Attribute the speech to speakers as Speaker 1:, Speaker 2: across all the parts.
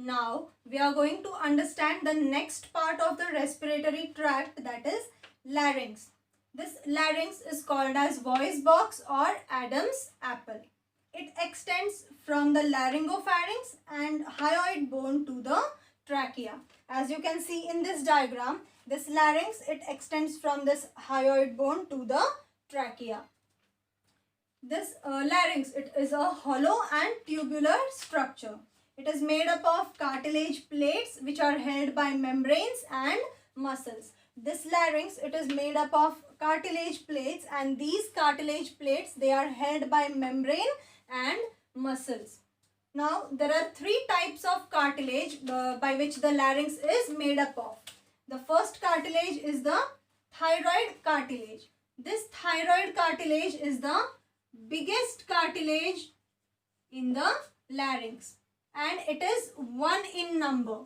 Speaker 1: Now we are going to understand the next part of the respiratory tract, that is larynx. This larynx is called as voice box or Adam's apple. It extends from the laryngopharynx and hyoid bone to the trachea. As you can see in this diagram, this larynx, it extends from this hyoid bone to the trachea. This larynx, it is a hollow and tubular structure. It is made up of cartilage plates which are held by membranes and muscles. This larynx, it is made up of cartilage plates, and these cartilage plates, they are held by membrane and muscles. Now there are three types of cartilage by which the larynx is made up of. The first cartilage is the thyroid cartilage. This thyroid cartilage is the biggest cartilage in the larynx, and it is 1 in number.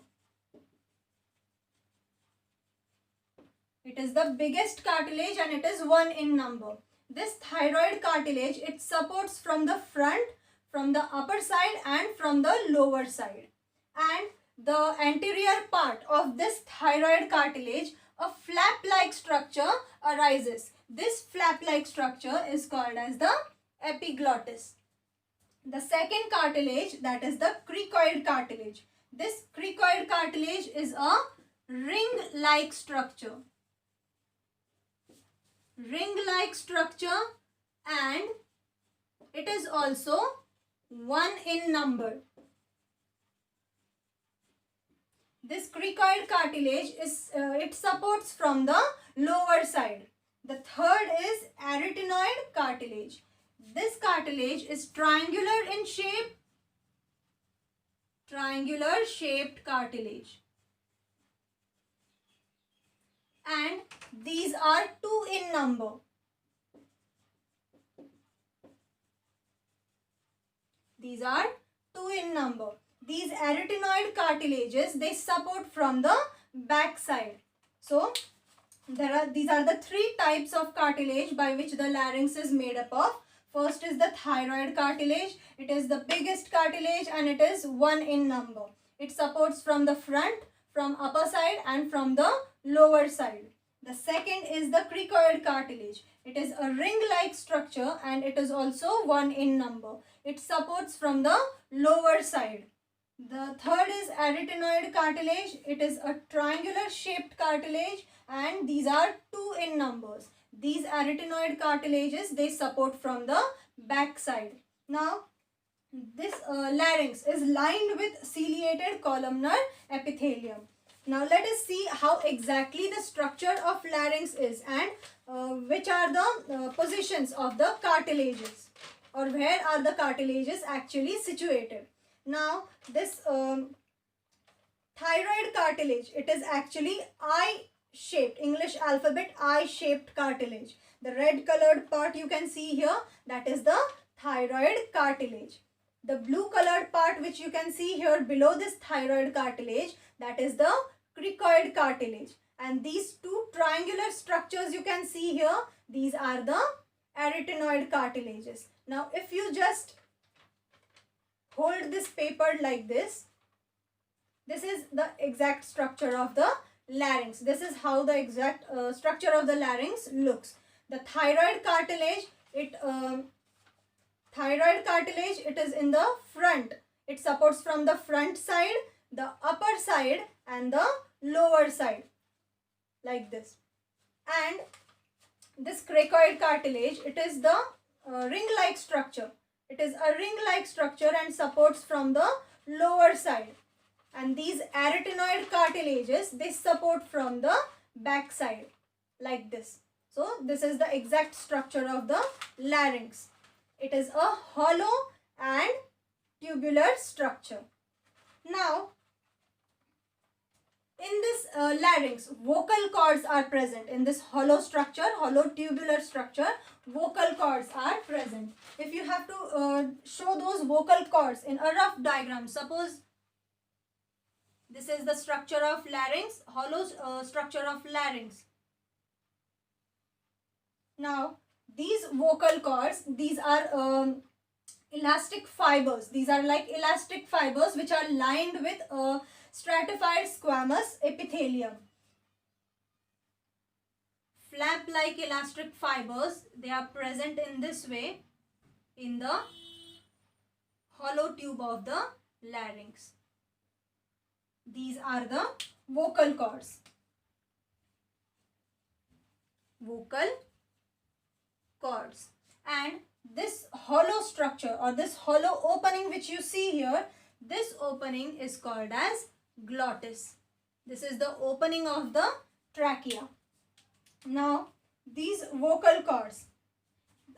Speaker 1: It is the biggest cartilage and it is 1 in number. This thyroid cartilage, it supports from the front, from the upper side and from the lower side. And the anterior part of this thyroid cartilage, a flap-like structure arises. This flap-like structure is called as the epiglottis. The second cartilage, that is the cricoid cartilage. This cricoid cartilage is a ring-like structure. Ring-like structure, and it is also 1 in number. This cricoid cartilage is it supports from the lower side. The third is arytenoid cartilage. This cartilage is triangular in shape, triangular shaped cartilage. And these are 2 in number. These are 2 in number. These arytenoid cartilages, they support from the back side. So these are the three types of cartilage by which the larynx is made up of. First is the thyroid cartilage. It is the biggest cartilage and it is 1 in number. It supports from the front, from upper side and from the lower side. The second is the cricoid cartilage. It is a ring-like structure and it is also 1 in number. It supports from the lower side. The third is arytenoid cartilage. It is a triangular shaped cartilage and these are 2 in numbers. These arytenoid cartilages, they support from the back side. Now, this larynx is lined with ciliated columnar epithelium. Now, let us see how exactly the structure of larynx is and which are the positions of the cartilages, or where are the cartilages actually situated. Now, this thyroid cartilage, it is actually I-shaped, English alphabet I-shaped cartilage. The red colored part you can see here, that is the thyroid cartilage. The blue colored part which you can see here below this thyroid cartilage, that is the cricoid cartilage. And these two triangular structures you can see here, these are the arytenoid cartilages. Now, if you just hold this paper like this, this is the exact structure of the larynx. This is how the exact structure of the larynx looks. The thyroid cartilage, it is in the front. It supports from the front side, the upper side and the lower side, like this. And this cricoid cartilage, it is the ring-like structure. It is a ring-like structure and supports from the lower side. And these arytenoid cartilages, they support from the back side, like this. So this is the exact structure of the larynx. It is a hollow and tubular structure. Now, in this larynx, vocal cords are present. In this hollow structure, hollow tubular structure, vocal cords are present. If you have to show those vocal cords in a rough diagram, suppose this is the structure of larynx, hollow structure of larynx. Now, these vocal cords, these are elastic fibers. These are like elastic fibers which are lined with a stratified squamous epithelium. Flap-like elastic fibers, they are present in this way in the hollow tube of the larynx. These are the vocal cords. Vocal cords. And this hollow structure or this hollow opening which you see here, this opening is called as glottis. This is the opening of the trachea. Now, these vocal cords,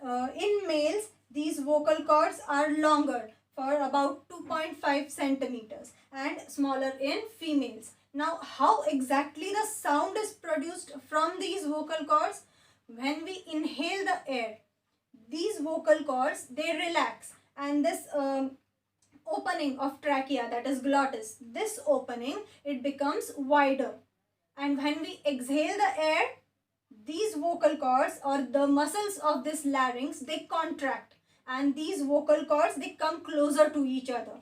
Speaker 1: in males, these vocal cords are longer for about 2.5 centimeters and smaller in females. Now, how exactly the sound is produced from these vocal cords? When we inhale the air, these vocal cords, they relax, and this opening of trachea, that is glottis, this opening, it becomes wider. And when we exhale the air, these vocal cords or the muscles of this larynx, they contract, and these vocal cords, they come closer to each other.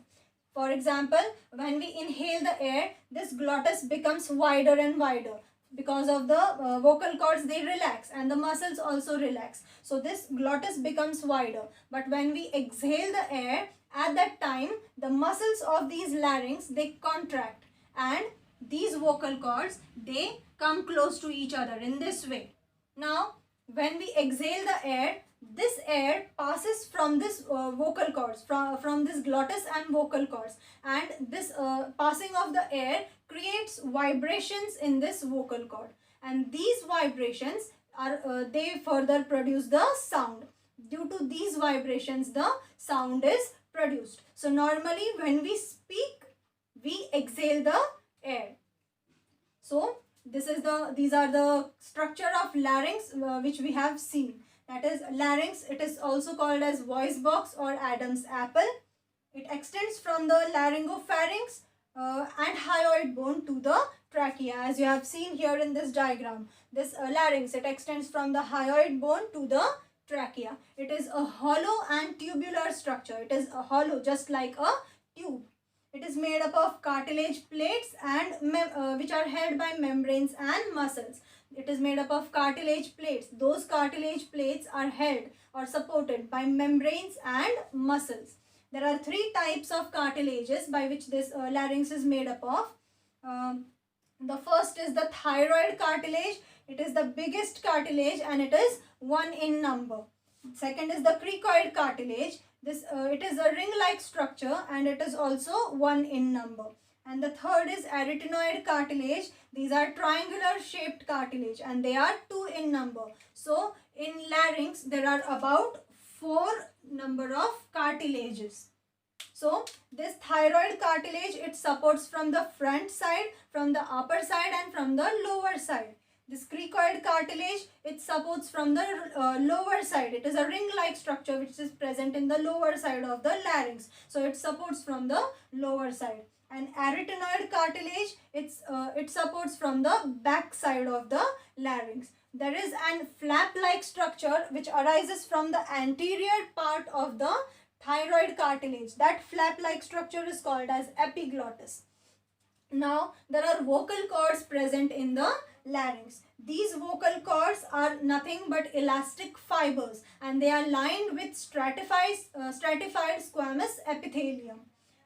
Speaker 1: For example, when we inhale the air, this glottis becomes wider and wider because of the vocal cords, they relax and the muscles also relax. So this glottis becomes wider. But when we exhale the air, at that time, the muscles of these larynx, they contract, and these vocal cords, they come close to each other in this way. Now, when we exhale the air, this air passes from this vocal cords, from this glottis and vocal cords, and this passing of the air creates vibrations in this vocal cord, and these vibrations are they further produce the sound. Due to these vibrations, the sound is produced. So normally when we speak, we exhale the air. So these are the structure of larynx which we have seen. That is larynx. It is also called as voice box or Adam's apple. It extends from the laryngopharynx and hyoid bone to the trachea, as you have seen here in this diagram. This larynx, it extends from the hyoid bone to the trachea. It is a hollow and tubular structure. It is a hollow, just like a tube. It is made up of cartilage plates and which are held by membranes and muscles. It is made up of cartilage plates. Those cartilage plates are held or supported by membranes and muscles. There are three types of cartilages by which this larynx is made up of. The first is the thyroid cartilage. It is the biggest cartilage and it is 1 in number. Second is the recoiled cartilage. It is a ring-like structure and it is also 1 in number. And the third is arytenoid cartilage. These are triangular shaped cartilage and they are 2 in number. So in larynx there are about 4 number of cartilages. So this thyroid cartilage, it supports from the front side, from the upper side and from the lower side. This recoiled cartilage, it supports from the lower side. It is a ring-like structure which is present in the lower side of the larynx. So it supports from the lower side. And arytenoid cartilage, it supports from the back side of the larynx. There is an flap-like structure which arises from the anterior part of the thyroid cartilage. That flap-like structure is called as epiglottis. Now, there are vocal cords present in the larynx. These vocal cords are nothing but elastic fibers and they are lined with stratified squamous epithelium.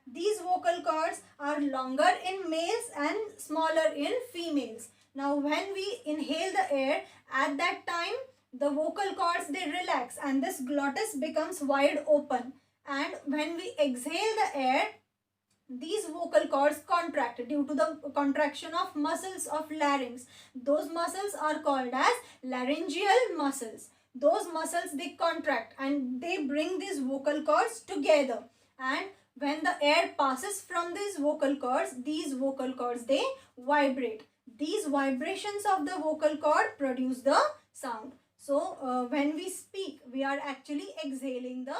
Speaker 1: These vocal cords are longer in males and smaller in females. Now when we inhale the air, at that time the vocal cords, they relax and this glottis becomes wide open, and when we exhale the air, these vocal cords contract due to the contraction of muscles of larynx. Those muscles are called as laryngeal muscles. Those muscles, they contract and they bring these vocal cords together, and when the air passes from these vocal cords, they vibrate. These vibrations of the vocal cord produce the sound. So when we speak, we are actually exhaling the